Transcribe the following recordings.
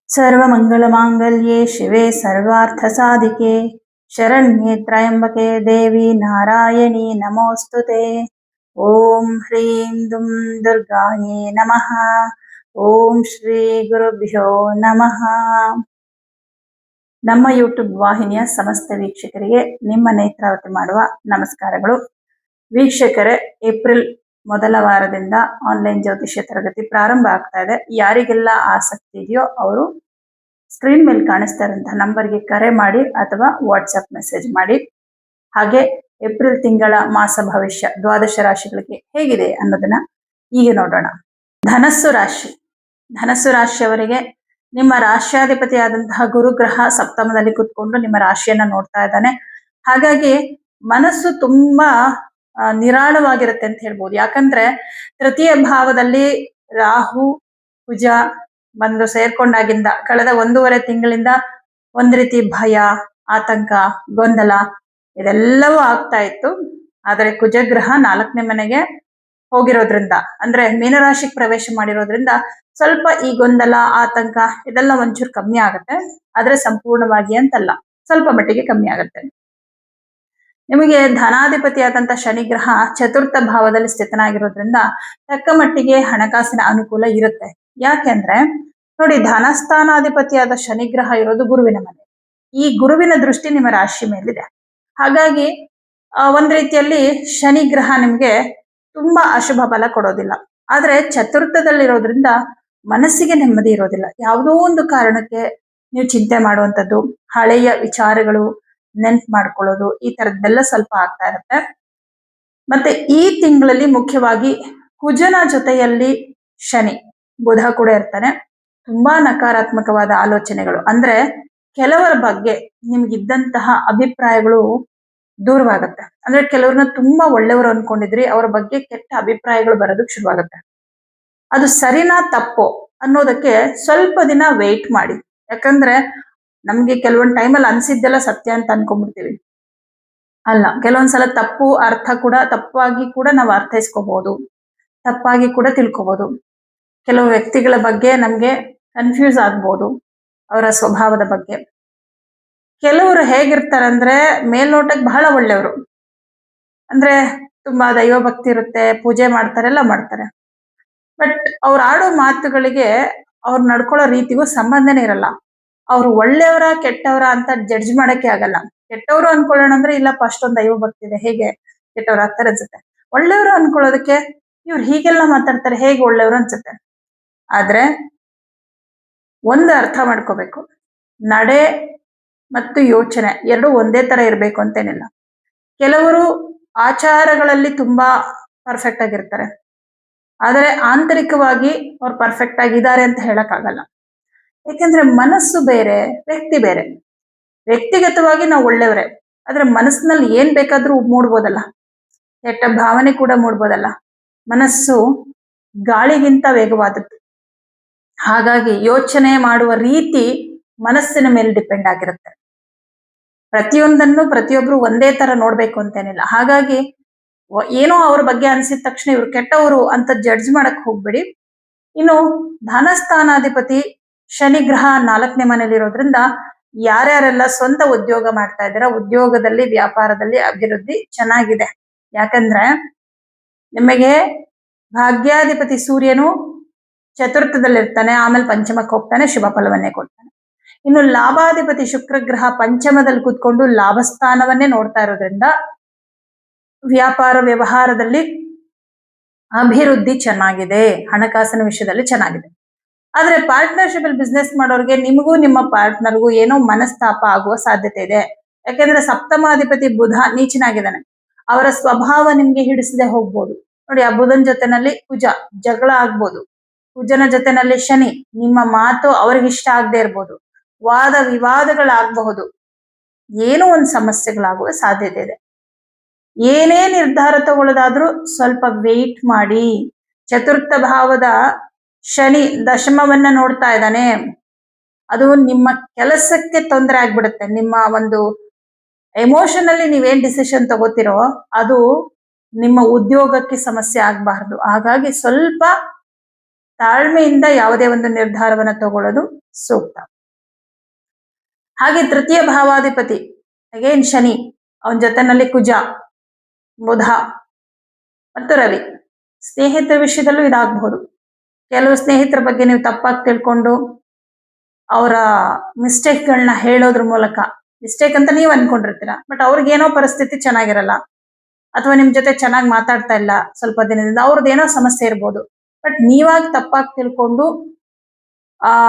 सर्वमङ्गलमाङ्गल्ये शिवे सर्वार्थसाधिके शरण्ये त्र्यम्बके देवी नारायणी नमोऽस्तुते। ॐ ह्रीं दुं दुर्गायै नमः। ಓಂ ಶ್ರೀ ಗುರುಭ್ಯೋ ನಮಃ. ನಮ್ಮ ಯೂಟ್ಯೂಬ್ ವಾಹಿನಿಯ ಸಮಸ್ತ ವೀಕ್ಷಕರಿಗೆ ನಿಮ್ಮ ನೇತ್ರಾವತಿ ಮಾಡುವ ನಮಸ್ಕಾರಗಳು. ವೀಕ್ಷಕರೇ, ಏಪ್ರಿಲ್ ಮೊದಲ ವಾರದಿಂದ ಆನ್ಲೈನ್ ಜ್ಯೋತಿಷ್ಯ ತರಗತಿ ಪ್ರಾರಂಭ ಆಗ್ತಾ ಇದೆ. ಯಾರಿಗೆಲ್ಲ ಆಸಕ್ತಿ ಇದೆಯೋ ಅವರು ಸ್ಕ್ರೀನ್ ಮೇಲೆ ಕಾಣಿಸ್ತಾ ಇರುವಂತಹ ನಂಬರ್ಗೆ ಕರೆ ಮಾಡಿ ಅಥವಾ ವಾಟ್ಸಪ್ ಮೆಸೇಜ್ ಮಾಡಿ. ಹಾಗೆ ಏಪ್ರಿಲ್ ತಿಂಗಳ ಮಾಸ ಭವಿಷ್ಯ ದ್ವಾದಶ ರಾಶಿಗಳಿಗೆ ಹೇಗಿದೆ ಅನ್ನೋದನ್ನ ಈಗ ನೋಡೋಣ. ಧನಸ್ಸು ರಾಶಿಯವರಿಗೆ ನಿಮ್ಮ ರಾಶ್ಯಾಧಿಪತಿ ಆದಂತಹ ಗುರುಗ್ರಹ ಸಪ್ತಮದಲ್ಲಿ ಕುತ್ಕೊಂಡು ನಿಮ್ಮ ರಾಶಿಯನ್ನ ನೋಡ್ತಾ ಇದ್ದಾನೆ. ಹಾಗಾಗಿ ಮನಸ್ಸು ತುಂಬಾ ನಿರಾಳವಾಗಿರುತ್ತೆ ಅಂತ ಹೇಳ್ಬೋದು. ಯಾಕಂದ್ರೆ ತೃತೀಯ ಭಾವದಲ್ಲಿ ರಾಹು ಕುಜ ಬಂದು ಸೇರ್ಕೊಂಡಾಗಿಂದ ಕಳೆದ 1.5 ತಿಂಗಳಿಂದ ಒಂದ್ ರೀತಿ ಭಯ, ಆತಂಕ, ಗೊಂದಲ ಇದೆಲ್ಲವೂ ಆಗ್ತಾ ಇತ್ತು. ಆದರೆ ಕುಜಗ್ರಹ 4ನೇ ಮನೆಗೆ ಹೋಗಿರೋದ್ರಿಂದ, ಅಂದ್ರೆ ಮೀನರಾಶಿಗೆ ಪ್ರವೇಶ ಮಾಡಿರೋದ್ರಿಂದ ಸ್ವಲ್ಪ ಈ ಗೊಂದಲ, ಆತಂಕ ಇದೆಲ್ಲ ಒಂಚೂರು ಕಮ್ಮಿ ಆಗುತ್ತೆ. ಆದ್ರೆ ಸಂಪೂರ್ಣವಾಗಿ ಅಂತಲ್ಲ, ಸ್ವಲ್ಪ ಮಟ್ಟಿಗೆ ಕಮ್ಮಿ ಆಗುತ್ತೆ. ನಿಮಗೆ ಧನಾಧಿಪತಿ ಆದಂತ ಶನಿಗ್ರಹ 4ಥ ಭಾವದಲ್ಲಿ ಸ್ಥಿತನಾಗಿರೋದ್ರಿಂದ ತಕ್ಕ ಮಟ್ಟಿಗೆ ಹಣಕಾಸಿನ ಅನುಕೂಲ ಇರುತ್ತೆ. ಯಾಕೆಂದ್ರೆ ನೋಡಿ, ಧನಸ್ಥಾನಾಧಿಪತಿಯಾದ ಶನಿಗ್ರಹ ಇರೋದು ಗುರುವಿನ ಮನೆ. ಈ ಗುರುವಿನ ದೃಷ್ಟಿ ನಿಮ್ಮ ರಾಶಿ ಮೇಲಿದೆ. ಹಾಗಾಗಿ ಒಂದ್ ರೀತಿಯಲ್ಲಿ ಶನಿಗ್ರಹ ನಿಮ್ಗೆ ತುಂಬಾ ಅಶುಭ ಫಲ ಕೊಡೋದಿಲ್ಲ. ಆದ್ರೆ 4ಥದಲ್ಲಿರೋದ್ರಿಂದ ಮನಸ್ಸಿಗೆ ನೆಮ್ಮದಿ ಇರೋದಿಲ್ಲ. ಯಾವುದೋ ಒಂದು ಕಾರಣಕ್ಕೆ ನೀವು ಚಿಂತೆ ಮಾಡುವಂಥದ್ದು, ಹಳೆಯ ವಿಚಾರಗಳು ನೆನ್ಪು ಮಾಡ್ಕೊಳ್ಳೋದು, ಈ ತರದ್ದೆಲ್ಲ ಸ್ವಲ್ಪ ಆಗ್ತಾ ಇರುತ್ತೆ. ಮತ್ತೆ ಈ ತಿಂಗಳಲ್ಲಿ ಮುಖ್ಯವಾಗಿ ಕುಜನ ಜೊತೆಯಲ್ಲಿ ಶನಿ, ಬುಧ ಕೂಡ ಇರ್ತಾನೆ. ತುಂಬಾ ನಕಾರಾತ್ಮಕವಾದ ಆಲೋಚನೆಗಳು, ಅಂದ್ರೆ ಕೆಲವರ ಬಗ್ಗೆ ನಿಮ್ಗಿದ್ದಂತಹ ಅಭಿಪ್ರಾಯಗಳು ದೂರವಾಗುತ್ತೆ. ಅಂದ್ರೆ ಕೆಲವ್ರನ್ನ ತುಂಬಾ ಒಳ್ಳೆಯವರು ಅನ್ಕೊಂಡಿದ್ರಿ, ಅವ್ರ ಬಗ್ಗೆ ಕೆಟ್ಟ ಅಭಿಪ್ರಾಯಗಳು ಬರೋದಕ್ಕೆ ಶುರುವಾಗುತ್ತೆ. ಅದು ಸರಿನಾ ತಪ್ಪೋ ಅನ್ನೋದಕ್ಕೆ ಸ್ವಲ್ಪ ದಿನ ವೇಟ್ ಮಾಡಿ. ಯಾಕಂದ್ರೆ ನಮ್ಗೆ ಕೆಲವೊಂದು ಟೈಮಲ್ಲಿ ಅನ್ಸಿದ್ದೆಲ್ಲ ಸತ್ಯ ಅಂತ ಅನ್ಕೊಂಡ್ಬಿಡ್ತೀವಿ. ಅಲ್ಲ, ಕೆಲವೊಂದ್ಸಲ ತಪ್ಪಾಗಿ ಕೂಡ ನಾವು ಅರ್ಥೈಸ್ಕೋಬಹುದು, ತಪ್ಪಾಗಿ ಕೂಡ ತಿಳ್ಕೊಬಹುದು. ಕೆಲವು ವ್ಯಕ್ತಿಗಳ ಬಗ್ಗೆ ನಮ್ಗೆ ಕನ್ಫ್ಯೂಸ್ ಆಗ್ಬೋದು, ಅವರ ಸ್ವಭಾವದ ಬಗ್ಗೆ. ಕೆಲವರು ಹೇಗಿರ್ತಾರಂದ್ರೆ ಮೇಲ್ನೋಟಕ್ಕೆ ಬಹಳ ಒಳ್ಳೆಯವರು, ಅಂದ್ರೆ ತುಂಬಾ ದೈವ ಭಕ್ತಿ ಇರುತ್ತೆ, ಪೂಜೆ ಮಾಡ್ತಾರೆ, ಎಲ್ಲ ಮಾಡ್ತಾರೆ. ಬಟ್ ಅವ್ರು ಆಡೋ ಮಾತುಗಳಿಗೆ, ಅವ್ರು ನಡ್ಕೊಳ್ಳೋ ರೀತಿಗೂ ಸಂಬಂಧನೇ ಇರಲ್ಲ. ಅವ್ರು ಒಳ್ಳೆಯವರ ಕೆಟ್ಟವರ ಅಂತ ಜಡ್ಜ್ ಮಾಡಕ್ಕೆ ಆಗಲ್ಲ. ಕೆಟ್ಟವರು ಅನ್ಕೊಳ್ಳೋಣ ಅಂದ್ರೆ ಇಲ್ಲಪ್ಪ ಅಷ್ಟೊಂದು ದೈವ ಭಕ್ತಿ ಇದೆ, ಹೇಗೆ ಕೆಟ್ಟವ್ರು ಆಗ್ತಾರೆ ಅನ್ಸುತ್ತೆ. ಒಳ್ಳೆಯವರು ಅನ್ಕೊಳ್ಳೋದಕ್ಕೆ ಇವ್ರು ಹೀಗೆಲ್ಲ ಮಾತಾಡ್ತಾರೆ, ಹೇಗೆ ಒಳ್ಳೆಯವರು ಅನ್ಸುತ್ತೆ. ಆದ್ರೆ ಒಂದು ಅರ್ಥ ಮಾಡ್ಕೋಬೇಕು, ನಡೆ ಮತ್ತು ಯೋಚನೆ ಎರಡು ಒಂದೇ ತರ ಇರಬೇಕು ಅಂತೇನಿಲ್ಲ. ಕೆಲವರು ಆಚಾರಗಳಲ್ಲಿ ತುಂಬಾ ಪರ್ಫೆಕ್ಟ್ ಆಗಿರ್ತಾರೆ, ಆದರೆ ಆಂತರಿಕವಾಗಿ ಅವ್ರು ಪರ್ಫೆಕ್ಟ್ ಆಗಿದ್ದಾರೆ ಅಂತ ಹೇಳಕ್ಕಾಗಲ್ಲ. ಯಾಕೆಂದ್ರೆ ಮನಸ್ಸು ಬೇರೆ, ವ್ಯಕ್ತಿ ಬೇರೆ. ವ್ಯಕ್ತಿಗತವಾಗಿ ನಾವು ಒಳ್ಳೆಯವರೇ, ಆದ್ರೆ ಮನಸ್ಸಿನಲ್ಲಿ ಏನ್ ಬೇಕಾದ್ರೂ ಮೂಡ್ಬೋದಲ್ಲ, ಕೆಟ್ಟ ಭಾವನೆ ಕೂಡ ಮೂಡ್ಬೋದಲ್ಲ. ಮನಸ್ಸು ಗಾಳಿಗಿಂತ ವೇಗವಾದದ್ದು. ಹಾಗಾಗಿ ಯೋಚನೆ ಮಾಡುವ ರೀತಿ ಮನಸ್ಸಿನ ಮೇಲೆ ಡಿಪೆಂಡ್ ಆಗಿರುತ್ತೆ. ಪ್ರತಿಯೊಂದನ್ನು ಪ್ರತಿಯೊಬ್ರು ಒಂದೇ ತರ ನೋಡ್ಬೇಕು ಅಂತೇನಿಲ್ಲ. ಹಾಗಾಗಿ ಏನೋ ಅವ್ರ ಬಗ್ಗೆ ಅನ್ಸಿದ ತಕ್ಷಣ ಇವ್ರು ಕೆಟ್ಟವರು ಅಂತ ಜಡ್ಜ್ ಮಾಡಕ್ ಹೋಗ್ಬೇಡಿ. ಇನ್ನು ಧನಸ್ಥಾನಾಧಿಪತಿ ಶನಿಗ್ರಹ 4ನೇ ಮನೇಲಿರೋದ್ರಿಂದ ಯಾರ್ಯಾರೆಲ್ಲ ಸ್ವಂತ ಉದ್ಯೋಗ ಮಾಡ್ತಾ ಇದ್ದೀರಾ, ಉದ್ಯೋಗದಲ್ಲಿ ವ್ಯಾಪಾರದಲ್ಲಿ ಅಭಿವೃದ್ಧಿ ಚೆನ್ನಾಗಿದೆ. ಯಾಕಂದ್ರೆ ನಿಮಗೆ ಭಾಗ್ಯಾಧಿಪತಿ ಸೂರ್ಯನು 4ಥದಲ್ಲಿರ್ತಾನೆ, ಆಮೇಲೆ ಪಂಚಮಕ್ಕೆ ಹೋಗ್ತಾನೆ, ಶುಭ ಫಲವನ್ನೇ ಕೊಡ್ತಾನೆ. ಇನ್ನು ಲಾಭಾಧಿಪತಿ ಶುಕ್ರಗ್ರಹ 5ಮದಲ್ಲಿ ಕೂತ್ಕೊಂಡು ಲಾಭಸ್ಥಾನವನ್ನೇ ನೋಡ್ತಾ ಇರೋದ್ರಿಂದ ವ್ಯಾಪಾರ ವ್ಯವಹಾರದಲ್ಲಿ ಅಭಿವೃದ್ಧಿ ಚೆನ್ನಾಗಿದೆ, ಹಣಕಾಸಿನ ವಿಷಯದಲ್ಲಿ ಚೆನ್ನಾಗಿದೆ. ಆದ್ರೆ ಪಾರ್ಟ್ನರ್ಶಿಪ್ ಅಲ್ಲಿ ಬಿಸ್ನೆಸ್ ಮಾಡೋರಿಗೆ ನಿಮಗೂ ನಿಮ್ಮ ಪಾರ್ಟ್ನರ್ಗೂ ಏನೋ ಮನಸ್ತಾಪ ಆಗುವ ಸಾಧ್ಯತೆ ಇದೆ. ಯಾಕೆಂದ್ರೆ ಸಪ್ತಮಾಧಿಪತಿ ಬುಧ ನೀಚನಾಗಿದ್ದಾನೆ, ಅವರ ಸ್ವಭಾವ ನಿಮ್ಗೆ ಹಿಡಿಸದೆ ಹೋಗ್ಬೋದು. ನೋಡಿ, ಆ ಬುಧನ ಜೊತೆನಲ್ಲಿ ಕುಜ, ಜಗಳ ಆಗ್ಬೋದು. ಕುಜನ ಜೊತೆನಲ್ಲಿ ಶನಿ, ನಿಮ್ಮ ಮಾತು ಅವ್ರಿಗೆ ಇಷ್ಟ ಆಗದೆ ಇರ್ಬೋದು, ವಾದ ವಿವಾದಗಳಾಗಬಹುದು, ಏನೋ ಒಂದು ಸಮಸ್ಯೆಗಳಾಗುವ ಸಾಧ್ಯತೆ ಇದೆ. ಏನೇ ನಿರ್ಧಾರ ತಗೊಳ್ಳೋದಾದ್ರೂ ಸ್ವಲ್ಪ ವೇಟ್ ಮಾಡಿ. 4ಥ ಭಾವದ ಶನಿ ದಶಮವನ್ನ ನೋಡ್ತಾ ಇದ್ದಾನೆ, ಅದು ನಿಮ್ಮ ಕೆಲಸಕ್ಕೆ ತೊಂದರೆ ಆಗ್ಬಿಡುತ್ತೆ. ನಿಮ್ಮ ಒಂದು ಎಮೋಷನಲ್ಲಿ ನೀವೇನ್ ಡಿಸಿಷನ್ ತಗೋತಿರೋ ಅದು ನಿಮ್ಮ ಉದ್ಯೋಗಕ್ಕೆ ಸಮಸ್ಯೆ ಆಗ್ಬಾರ್ದು. ಹಾಗಾಗಿ ಸ್ವಲ್ಪ ತಾಳ್ಮೆಯಿಂದ ಯಾವುದೇ ಒಂದು ನಿರ್ಧಾರವನ್ನು ತಗೊಳ್ಳೋದು ಸೂಕ್ತ. ಹಾಗೆ ತೃತೀಯ ಭಾವಾಧಿಪತಿ ಅಗೇನ್ ಶನಿ, ಅವನ ಜೊತೆನಲ್ಲಿ ಕುಜ, ಬುಧ ಮತ್ತು ರವಿ. ಸ್ನೇಹಿತರ ವಿಷಯದಲ್ಲೂ ಇದಾಗಬಹುದು. ಕೆಲವು ಸ್ನೇಹಿತರ ಬಗ್ಗೆ ನೀವು ತಪ್ಪಾಗಿ ತಿಳ್ಕೊಂಡು ಅವರ ಮಿಸ್ಟೇಕ್ಗಳನ್ನ ಹೇಳೋದ್ರ ಮೂಲಕ, ಮಿಸ್ಟೇಕ್ ಅಂತ ನೀವು ಅನ್ಕೊಂಡಿರ್ತೀರ, ಬಟ್ ಅವ್ರಿಗೇನೋ ಪರಿಸ್ಥಿತಿ ಚೆನ್ನಾಗಿರಲ್ಲ, ಅಥವಾ ನಿಮ್ ಜೊತೆ ಚೆನ್ನಾಗಿ ಮಾತಾಡ್ತಾ ಇಲ್ಲ ಸ್ವಲ್ಪ ದಿನದಿಂದ, ಅವ್ರದ್ದೇನೋ ಸಮಸ್ಯೆ ಇರ್ಬೋದು. ಬಟ್ ನೀವಾಗ ತಪ್ಪಾಗಿ ತಿಳ್ಕೊಂಡು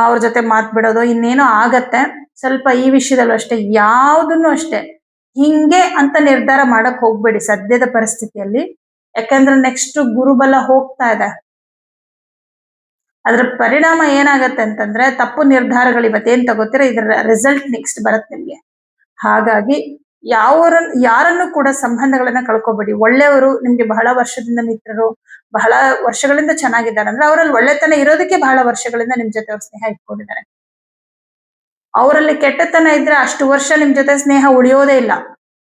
ಅವ್ರ ಜೊತೆ ಮಾತ್ ಬಿಡೋದು ಇನ್ನೇನೋ ಆಗತ್ತೆ. ಸ್ವಲ್ಪ ಈ ವಿಷಯದಲ್ಲೂ ಅಷ್ಟೇ, ಯಾವ್ದನ್ನು ಅಷ್ಟೇ ಹಿಂಗೆ ಅಂತ ನಿರ್ಧಾರ ಮಾಡಕ್ ಹೋಗ್ಬೇಡಿ ಸದ್ಯದ ಪರಿಸ್ಥಿತಿಯಲ್ಲಿ. ಯಾಕಂದ್ರೆ ನೆಕ್ಸ್ಟ್ ಗುರುಬಲ ಹೋಗ್ತಾ ಇದೆ. ಅದ್ರ ಪರಿಣಾಮ ಏನಾಗತ್ತೆ ಅಂತಂದ್ರೆ ತಪ್ಪು ನಿರ್ಧಾರಗಳು ಇವತ್ತೇನ್ ತಗೋತೀರ, ಇದರ ರಿಸಲ್ಟ್ ನೆಕ್ಸ್ಟ್ ಬರುತ್ತೆ ನಿಮ್ಗೆ. ಹಾಗಾಗಿ ಯಾರನ್ನು ಕೂಡ ಸಂಬಂಧಗಳನ್ನ ಕಳ್ಕೊಬೇಡಿ. ಒಳ್ಳೆಯವರು, ನಿಮ್ಗೆ ಬಹಳ ವರ್ಷದಿಂದ ಮಿತ್ರರು, ಬಹಳ ವರ್ಷಗಳಿಂದ ಚೆನ್ನಾಗಿದ್ದಾರೆ ಅಂದ್ರೆ ಅವರಲ್ಲಿ ಒಳ್ಳೆತನ ಇರೋದಕ್ಕೆ ಬಹಳ ವರ್ಷಗಳಿಂದ ನಿಮ್ ಜೊತೆ ಅವ್ರ ಸ್ನೇಹ ಇಟ್ಕೊಂಡಿದ್ದಾರೆ. ಅವರಲ್ಲಿ ಕೆಟ್ಟತನ ಇದ್ರೆ ಅಷ್ಟು ವರ್ಷ ನಿಮ್ ಜೊತೆ ಸ್ನೇಹ ಉಳಿಯೋದೇ ಇಲ್ಲ.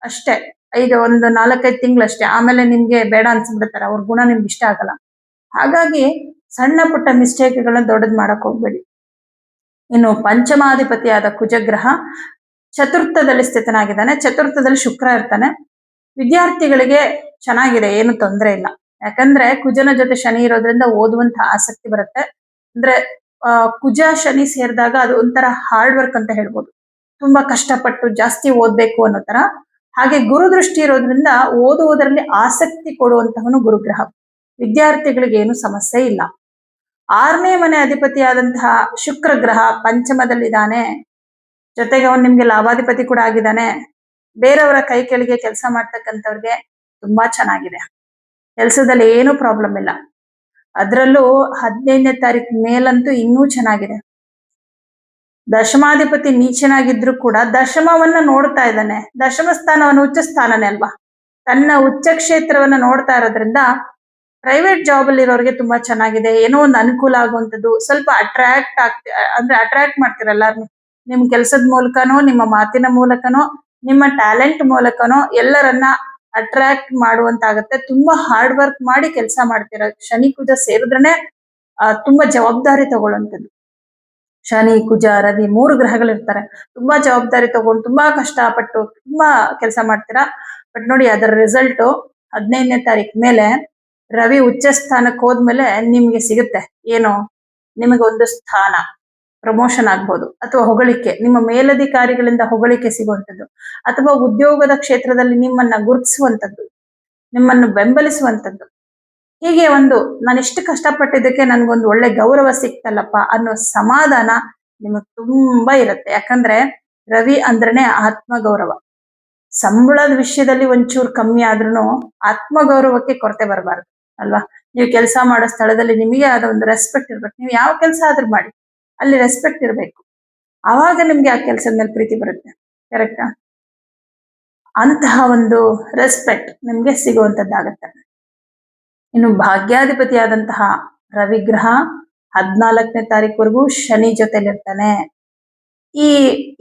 ಅಷ್ಟೇ, ಈಗ ಒಂದು 4-5 ತಿಂಗಳಷ್ಟೇ, ಆಮೇಲೆ ನಿಮ್ಗೆ ಬೇಡ ಅನ್ಸ್ಬಿಡ್ತಾರೆ, ಅವ್ರ ಗುಣ ನಿಮ್ಗೆ ಇಷ್ಟ ಆಗಲ್ಲ. ಹಾಗಾಗಿ ಸಣ್ಣ ಪುಟ್ಟ ಮಿಸ್ಟೇಕ್ಗಳನ್ನ ದೊಡ್ಡದ್ ಮಾಡಕ್ ಹೋಗ್ಬೇಡಿ. ಇನ್ನು ಪಂಚಮಾಧಿಪತಿಯಾದ ಕುಜಗ್ರಹ ಚತುರ್ಥದಲ್ಲಿ ಸ್ಥಿತನಾಗಿದ್ದಾನೆ. ಚತುರ್ಥದಲ್ಲಿ ಶುಕ್ರ ಇರ್ತಾನೆ. ವಿದ್ಯಾರ್ಥಿಗಳಿಗೆ ಚೆನ್ನಾಗಿದೆ, ಏನು ತೊಂದರೆ ಇಲ್ಲ. ಯಾಕಂದ್ರೆ ಕುಜನ ಜೊತೆ ಶನಿ ಇರೋದ್ರಿಂದ ಓದುವಂತ ಆಸಕ್ತಿ ಬರುತ್ತೆ. ಅಂದ್ರೆ ಕುಜ ಶನಿ ಸೇರಿದಾಗ ಅದು ಒಂಥರ ಹಾರ್ಡ್ ವರ್ಕ್ ಅಂತ ಹೇಳ್ಬೋದು. ತುಂಬಾ ಕಷ್ಟಪಟ್ಟು ಜಾಸ್ತಿ ಓದ್ಬೇಕು ಅನ್ನೋ ತರ. ಹಾಗೆ ಗುರು ದೃಷ್ಟಿ ಇರೋದ್ರಿಂದ ಓದುವುದರಲ್ಲಿ ಆಸಕ್ತಿ ಕೊಡುವಂತಹವನು ಗುರುಗ್ರಹ. ವಿದ್ಯಾರ್ಥಿಗಳಿಗೆ ಏನು ಸಮಸ್ಯೆ ಇಲ್ಲ. 6ನೇ ಮನೆ ಅಧಿಪತಿಯಾದಂತಹ ಶುಕ್ರ ಗ್ರಹ ಪಂಚಮದಲ್ಲಿದ್ದಾನೆ. ಜೊತೆಗೆ ಅವನು ನಿಮ್ಗೆ ಲಾಭಾಧಿಪತಿ ಕೂಡ ಆಗಿದ್ದಾನೆ. ಬೇರೆಯವರ ಕೈ ಕೆಳಗೆ ಕೆಲಸ ಮಾಡ್ತಕ್ಕಂಥವ್ರಿಗೆ ತುಂಬಾ ಚೆನ್ನಾಗಿದೆ. ಕೆಲಸದಲ್ಲಿ ಏನು ಪ್ರಾಬ್ಲಮ್ ಇಲ್ಲ. ಅದರಲ್ಲೂ 15ನೇ ತಾರೀಕು ಮೇಲಂತೂ ಇನ್ನೂ ಚೆನ್ನಾಗಿದೆ. ದಶಮಾಧಿಪತಿ ನೀಚನಾಗಿದ್ರು ಕೂಡ ದಶಮವನ್ನ ನೋಡ್ತಾ ಇದ್ದಾನೆ. ದಶಮ ಸ್ಥಾನವನ್ನು ಉಚ್ಚ ಸ್ಥಾನನೇ ಅಲ್ವಾ, ತನ್ನ ಉಚ್ಚ ಕ್ಷೇತ್ರವನ್ನ ನೋಡ್ತಾ ಇರೋದ್ರಿಂದ ಪ್ರೈವೇಟ್ ಜಾಬ್ ಅಲ್ಲಿ ಇರೋರಿಗೆ ತುಂಬಾ ಚೆನ್ನಾಗಿದೆ. ಏನೋ ಒಂದು ಅನುಕೂಲ ಆಗುವಂಥದ್ದು, ಸ್ವಲ್ಪ ಅಟ್ರಾಕ್ಟ್ ಮಾಡ್ತಿರಲ್ಲ ನಿಮ್ ಕೆಲಸದ ಮೂಲಕನೋ, ನಿಮ್ಮ ಮಾತಿನ ಮೂಲಕನೋ, ನಿಮ್ಮ ಟ್ಯಾಲೆಂಟ್ ಮೂಲಕನೋ ಎಲ್ಲರನ್ನ ಅಟ್ರಾಕ್ಟ್ ಮಾಡುವಂತಾಗತ್ತೆ. ತುಂಬಾ ಹಾರ್ಡ್ ವರ್ಕ್ ಮಾಡಿ ಕೆಲಸ ಮಾಡ್ತೀರ. ಶನಿ ಕುಜ ಸೇರಿದ್ರೇನೆ ತುಂಬಾ ಜವಾಬ್ದಾರಿ ತಗೊಳ್ಳುವಂಥದ್ದು. ಶನಿ ಕುಜ ರವಿ 3 ಗ್ರಹಗಳಿರ್ತಾರೆ. ತುಂಬಾ ಜವಾಬ್ದಾರಿ ತಗೊಂಡು ತುಂಬಾ ಕಷ್ಟಪಟ್ಟು ತುಂಬಾ ಕೆಲಸ ಮಾಡ್ತೀರಾ. ಬಟ್ ನೋಡಿ, ಅದರ ರಿಸಲ್ಟ್ 15ನೇ ತಾರೀಕು ಮೇಲೆ ರವಿ ಉಚ್ಚ ಸ್ಥಾನಕ್ಕೆ ಹೋದ್ಮೇಲೆ ನಿಮ್ಗೆ ಸಿಗುತ್ತೆ. ಏನು, ನಿಮಗೆ ಒಂದು ಸ್ಥಾನ, ಪ್ರಮೋಷನ್ ಆಗ್ಬೋದು, ಅಥವಾ ಹೊಗಳಿಕೆ, ನಿಮ್ಮ ಮೇಲಧಿಕಾರಿಗಳಿಂದ ಹೊಗಳಿಕೆ ಸಿಗುವಂಥದ್ದು, ಅಥವಾ ಉದ್ಯೋಗದ ಕ್ಷೇತ್ರದಲ್ಲಿ ನಿಮ್ಮನ್ನ ಗುರುತಿಸುವಂಥದ್ದು, ನಿಮ್ಮನ್ನು ಬೆಂಬಲಿಸುವಂಥದ್ದು. ಹೀಗೆ ಒಂದು ನಾನು ಎಷ್ಟು ಕಷ್ಟಪಟ್ಟಿದ್ದಕ್ಕೆ ನನ್ಗೊಂದು ಒಳ್ಳೆ ಗೌರವ ಸಿಕ್ತಲ್ಲಪ್ಪ ಅನ್ನೋ ಸಮಾಧಾನ ನಿಮಗ್ ತುಂಬಾ ಇರುತ್ತೆ. ಯಾಕಂದ್ರೆ ರವಿ ಅಂದ್ರೇನೆ ಆತ್ಮಗೌರವ. ಸಂಬಳದ ವಿಷಯದಲ್ಲಿ ಒಂಚೂರು ಕಮ್ಮಿ ಆದ್ರೂ ಆತ್ಮಗೌರವಕ್ಕೆ ಕೊರತೆ ಬರಬಾರ್ದು ಅಲ್ವಾ. ನೀವು ಕೆಲಸ ಮಾಡೋ ಸ್ಥಳದಲ್ಲಿ ನಿಮಗೆ ಆದ ಒಂದು ರೆಸ್ಪೆಕ್ಟ್ ಇರ್ಬೇಕು. ನೀವು ಯಾವ ಕೆಲಸ ಆದ್ರೂ ಮಾಡಿ, ಅಲ್ಲಿ ರೆಸ್ಪೆಕ್ಟ್ ಇರಬೇಕು. ಆವಾಗ ನಿಮ್ಗೆ ಆ ಕೆಲಸದ ಮೇಲೆ ಪ್ರೀತಿ ಬರುತ್ತೆ. ಕರೆಕ್ಟಾ? ಅಂತಹ ಒಂದು ರೆಸ್ಪೆಕ್ಟ್ ನಿಮ್ಗೆ ಸಿಗುವಂತದ್ದಾಗತ್ತೆ. ಇನ್ನು ಭಾಗ್ಯಾಧಿಪತಿಯಾದಂತಹ ರವಿಗ್ರಹ 14ನೇ ತಾರೀಕುವರೆಗೂ ಶನಿ ಜೊತೆಲಿರ್ತಾನೆ. ಈ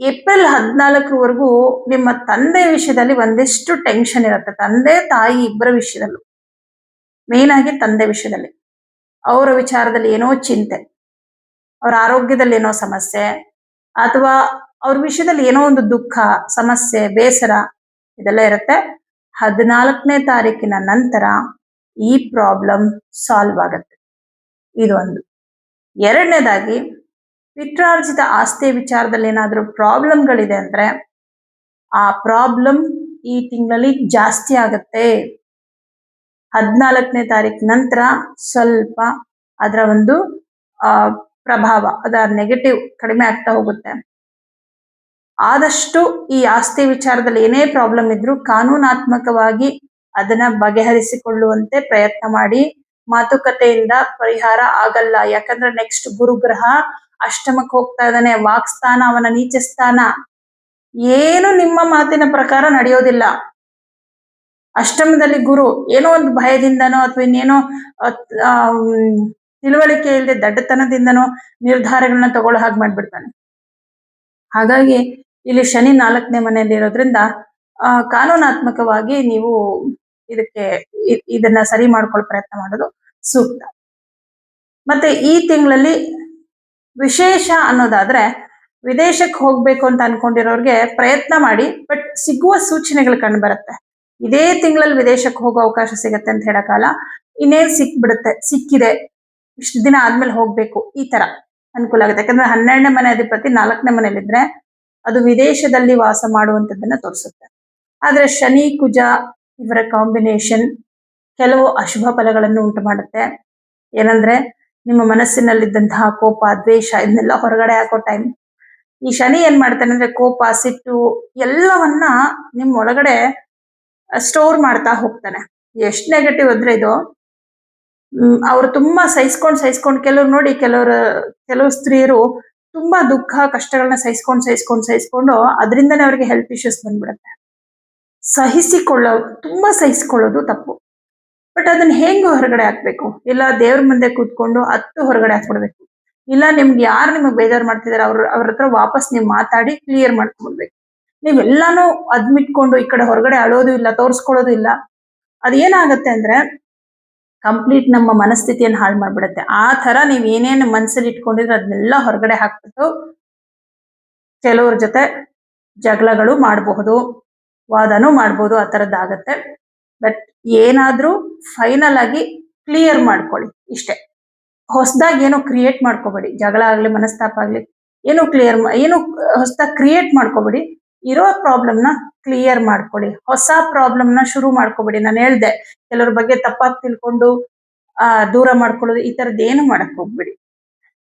ಏಪ್ರಿಲ್ 14ವರೆಗೂ ನಿಮ್ಮ ತಂದೆ ವಿಷಯದಲ್ಲಿ ಒಂದಿಷ್ಟು ಟೆನ್ಷನ್ ಇರುತ್ತೆ. ತಂದೆ ತಾಯಿ ಇಬ್ಬರ ವಿಷಯದಲ್ಲೂ, ಮೇನ್ ಆಗಿ ತಂದೆ ವಿಷಯದಲ್ಲಿ ಅವರ ವಿಚಾರದಲ್ಲಿ ಏನೋ ಚಿಂತೆ, ಅವರ ಆರೋಗ್ಯದಲ್ಲಿ ಏನೋ ಸಮಸ್ಯೆ, ಅಥವಾ ಅವ್ರ ವಿಷಯದಲ್ಲಿ ಏನೋ ಒಂದು ದುಃಖ, ಸಮಸ್ಯೆ, ಬೇಸರ ಇದೆಲ್ಲ ಇರುತ್ತೆ. 14ನೇ ತಾರೀಕಿನ ನಂತರ ಈ ಪ್ರಾಬ್ಲಮ್ ಸಾಲ್ವ್ ಆಗುತ್ತೆ. ಇದು ಒಂದು. ಎರಡನೇದಾಗಿ, ಪಿತ್ರಾರ್ಜಿತ ಆಸ್ತಿ ವಿಚಾರದಲ್ಲಿ ಏನಾದರೂ ಪ್ರಾಬ್ಲಮ್ಗಳಿದೆ ಅಂದ್ರೆ ಆ ಪ್ರಾಬ್ಲಮ್ ಈ ತಿಂಗಳಲ್ಲಿ ಜಾಸ್ತಿ ಆಗತ್ತೆ. 14ನೇ ತಾರೀಕು ನಂತರ ಸ್ವಲ್ಪ ಅದರ ಒಂದು ಪ್ರಭಾವ, ಅದರ ನೆಗೆಟಿವ್ ಕಡಿಮೆ ಆಗ್ತಾ ಹೋಗುತ್ತೆ. ಆದಷ್ಟು ಈ ಆಸ್ತಿ ವಿಚಾರದಲ್ಲಿ ಏನೇ ಪ್ರಾಬ್ಲಮ್ ಇದ್ರೂ ಕಾನೂನಾತ್ಮಕವಾಗಿ ಅದನ್ನ ಬಗೆಹರಿಸಿಕೊಳ್ಳುವಂತೆ ಪ್ರಯತ್ನ ಮಾಡಿ. ಮಾತುಕತೆಯಿಂದ ಪರಿಹಾರ ಆಗಲ್ಲ. ಯಾಕಂದ್ರೆ ನೆಕ್ಸ್ಟ್ ಗುರುಗ್ರಹ ಅಷ್ಟಮಕ್ಕೆ ಹೋಗ್ತಾ ಇದ್ದಾನೆ. ವಾಕ್ಸ್ಥಾನ ಅವನ ನೀಚ ಸ್ಥಾನ. ಏನು ನಿಮ್ಮ ಮಾತಿನ ಪ್ರಕಾರ ನಡೆಯೋದಿಲ್ಲ. ಅಷ್ಟಮದಲ್ಲಿ ಗುರು ಏನೋ ಒಂದು ಭಯದಿಂದನೋ ಅಥವಾ ಇನ್ನೇನೋ ತಿಳುವಳಿಕೆ ಇಲ್ಲದೆ ದಡ್ಡತನದಿಂದನೋ ನಿರ್ಧಾರಗಳನ್ನ ತಗೊಳ್ಳೋ ಹಾಗೆ ಮಾಡ್ಬಿಡ್ತಾನೆ. ಹಾಗಾಗಿ ಇಲ್ಲಿ ಶನಿ 4ನೇ ಮನೆಯಲ್ಲಿ ಇರೋದ್ರಿಂದ ಕಾನೂನಾತ್ಮಕವಾಗಿ ನೀವು ಇದನ್ನ ಸರಿ ಮಾಡ್ಕೊಳ್ಳೋ ಪ್ರಯತ್ನ ಮಾಡೋದು ಸೂಕ್ತ. ಮತ್ತೆ ಈ ತಿಂಗಳಲ್ಲಿ ವಿಶೇಷ ಅನ್ನೋದಾದ್ರೆ ವಿದೇಶಕ್ಕೆ ಹೋಗ್ಬೇಕು ಅಂತ ಅನ್ಕೊಂಡಿರೋರ್ಗೆ ಪ್ರಯತ್ನ ಮಾಡಿ, ಬಟ್ ಸಿಗುವ ಸೂಚನೆಗಳು ಕಂಡು ಬರುತ್ತೆ. ಇದೇ ತಿಂಗಳಲ್ಲಿ ವಿದೇಶಕ್ಕೆ ಹೋಗೋ ಅವಕಾಶ ಸಿಗತ್ತೆ ಅಂತ ಹೇಳಕ್ಕಾಗಲ್ಲ. ಇನ್ನೇನ್ ಸಿಕ್ಬಿಡುತ್ತೆ, ಸಿಕ್ಕಿದೆ, ಇಷ್ಟು ದಿನ ಆದ್ಮೇಲೆ ಹೋಗ್ಬೇಕು, ಈ ತರ ಅನುಕೂಲ ಆಗುತ್ತೆ. ಯಾಕಂದ್ರೆ 12ನೇ ಮನೆ ಅಧಿಪತಿ 4ನೇ ಮನೆಯಲ್ಲಿದ್ರೆ ಅದು ವಿದೇಶದಲ್ಲಿ ವಾಸ ಮಾಡುವಂತದ್ದನ್ನ ತೋರಿಸುತ್ತೆ. ಆದ್ರೆ ಶನಿ ಕುಜ ಇವರ ಕಾಂಬಿನೇಷನ್ ಕೆಲವು ಅಶುಭ ಫಲಗಳನ್ನು ಉಂಟು ಮಾಡುತ್ತೆ. ಏನಂದ್ರೆ ನಿಮ್ಮ ಮನಸ್ಸಿನಲ್ಲಿದ್ದಂತಹ ಕೋಪ, ದ್ವೇಷ ಇದನ್ನೆಲ್ಲ ಹೊರಗಡೆ ಹಾಕೋ ಟೈಮ್. ಈ ಶನಿ ಏನ್ ಮಾಡ್ತಾನೆ ಅಂದ್ರೆ ಕೋಪ, ಸಿಟ್ಟು ಎಲ್ಲವನ್ನ ನಿಮ್ ಒಳಗಡೆ ಸ್ಟೋರ್ ಮಾಡ್ತಾ ಹೋಗ್ತಾನೆ. ಎಷ್ಟ್ ನೆಗೆಟಿವ್ ಅಂದ್ರೆ ಇದು, ಅವ್ರು ತುಂಬಾ ಸಹಿಸ್ಕೊಂಡ್ ಕೆಲವ್ರು ನೋಡಿ, ಕೆಲವು ಸ್ತ್ರೀಯರು ತುಂಬಾ ದುಃಖ ಕಷ್ಟಗಳನ್ನ ಸಹಿಸ್ಕೊಂಡು ಅದರಿಂದನೇ ಅವ್ರಿಗೆ ಹೆಲ್ತ್ ಇಶ್ಯೂಸ್ ಬಂದ್ಬಿಡುತ್ತೆ. ತುಂಬಾ ಸಹಿಸ್ಕೊಳ್ಳೋದು ತಪ್ಪು. ಬಟ್ ಅದನ್ನ ಹೆಂಗ್ ಹೊರಗಡೆ ಹಾಕ್ಬೇಕು? ಇಲ್ಲ ದೇವ್ರ ಮುಂದೆ ಕೂತ್ಕೊಂಡು ಹೊರಗಡೆ ಹಾಕ್ಬಿಡ್ಬೇಕು. ಇಲ್ಲ ನಿಮ್ಗೆ ಯಾರು ನಿಮಗ್ ಬೇಜಾರು ಮಾಡ್ತಿದಾರೆ ಅವ್ರ ಹತ್ರ ವಾಪಸ್ ನೀವು ಮಾತಾಡಿ ಕ್ಲಿಯರ್ ಮಾಡ್ಕೊಂಡ್ಬಿಡ್ಬೇಕು. ನೀವೆಲ್ಲಾನು ಅದ್ಮಿಟ್ಕೊಂಡು ಈ ಕಡೆ ಹೊರಗಡೆ ಅಳೋದು ಇಲ್ಲ, ತೋರ್ಸ್ಕೊಳ್ಳೋದು ಇಲ್ಲ. ಅದೇನಾಗತ್ತೆ ಅಂದ್ರೆ ಕಂಪ್ಲೀಟ್ ನಮ್ಮ ಮನಸ್ಥಿತಿಯನ್ನು ಹಾಳು ಮಾಡ್ಬಿಡುತ್ತೆ. ಆ ತರ ನೀವ್ ಏನೇನು ಮನ್ಸಲ್ಲಿ ಇಟ್ಕೊಂಡಿದ್ರೆ ಅದನ್ನೆಲ್ಲ ಹೊರಗಡೆ ಹಾಕ್ಬಿಟ್ಟು ಕೆಲವ್ರ ಜೊತೆ ಜಗಳಗಳು ಮಾಡಬಹುದು, ವಾದನೂ ಮಾಡ್ಬೋದು, ಆ ತರದ್ದಾಗತ್ತೆ. ಬಟ್ ಏನಾದ್ರೂ ಫೈನಲ್ ಆಗಿ ಕ್ಲಿಯರ್ ಮಾಡ್ಕೊಳ್ಳಿ ಇಷ್ಟೇ. ಹೊಸದಾಗಿ ಏನೋ ಕ್ರಿಯೇಟ್ ಮಾಡ್ಕೋಬೇಡಿ. ಜಗಳ ಆಗ್ಲಿ, ಮನಸ್ತಾಪ ಆಗ್ಲಿ, ಏನು ಹೊಸದಾಗಿ ಕ್ರಿಯೇಟ್ ಮಾಡ್ಕೋಬೇಡಿ. ಇರೋ ಪ್ರಾಬ್ಲಮ್ನ ಕ್ಲಿಯರ್ ಮಾಡ್ಕೊಳ್ಳಿ. ಹೊಸ ಪ್ರಾಬ್ಲಮ್ನ ಶುರು ಮಾಡ್ಕೋಬೇಡಿ. ನಾನು ಹೇಳ್ದೆ, ಕೆಲವ್ರ ಬಗ್ಗೆ ತಪ್ಪಾಗಿ ತಿಳ್ಕೊಂಡು ದೂರ ಮಾಡ್ಕೊಳ್ಳೋದು, ಈ ತರದ್ದು ಏನು ಮಾಡಕ್ ಹೋಗ್ಬೇಡಿ.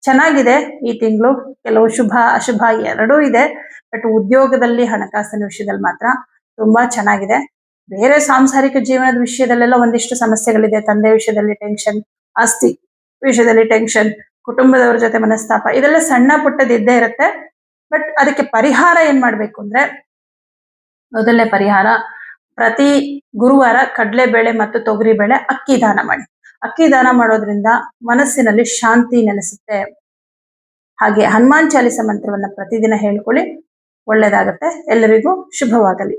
ಚೆನ್ನಾಗಿದೆ ಈ ತಿಂಗಳು. ಕೆಲವು ಶುಭ ಅಶುಭ ಎರಡೂ ಇದೆ. ಬಟ್ ಉದ್ಯೋಗದಲ್ಲಿ, ಹಣಕಾಸಿನ ವಿಷಯದಲ್ಲಿ ಮಾತ್ರ ತುಂಬಾ ಚೆನ್ನಾಗಿದೆ. ಬೇರೆ ಸಾಂಸಾರಿಕ ಜೀವನದ ವಿಷಯದಲ್ಲೆಲ್ಲ ಒಂದಿಷ್ಟು ಸಮಸ್ಯೆಗಳಿದೆ. ತಂದೆ ವಿಷಯದಲ್ಲಿ ಟೆನ್ಷನ್, ಆಸ್ತಿ ವಿಷಯದಲ್ಲಿ ಟೆನ್ಷನ್, ಕುಟುಂಬದವ್ರ ಜೊತೆ ಮನಸ್ತಾಪ, ಇದೆಲ್ಲ ಸಣ್ಣ ಪುಟ್ಟದ ಇದ್ದೇ ಇರುತ್ತೆ. ಬಟ್ ಅದಕ್ಕೆ ಪರಿಹಾರ ಏನ್ ಮಾಡ್ಬೇಕು ಅಂದ್ರೆ, ಮೊದಲನೇ ಪರಿಹಾರ, ಪ್ರತಿ ಗುರುವಾರ ಕಡಲೆಬೇಳೆ ಮತ್ತು ತೊಗರಿಬೇಳೆ ಅಕ್ಕಿ ದಾನ ಮಾಡಿ. ಅಕ್ಕಿ ದಾನ ಮಾಡೋದ್ರಿಂದ ಮನಸ್ಸಿನಲ್ಲಿ ಶಾಂತಿ ನೆಲೆಸುತ್ತೆ. ಹಾಗೆ ಹನುಮಾನ್ ಚಾಲಿಸ ಮಂತ್ರವನ್ನ ಪ್ರತಿದಿನ ಹೇಳ್ಕೊಳ್ಳಿ, ಒಳ್ಳೇದಾಗತ್ತೆ. ಎಲ್ಲರಿಗೂ ಶುಭವಾಗಲಿ.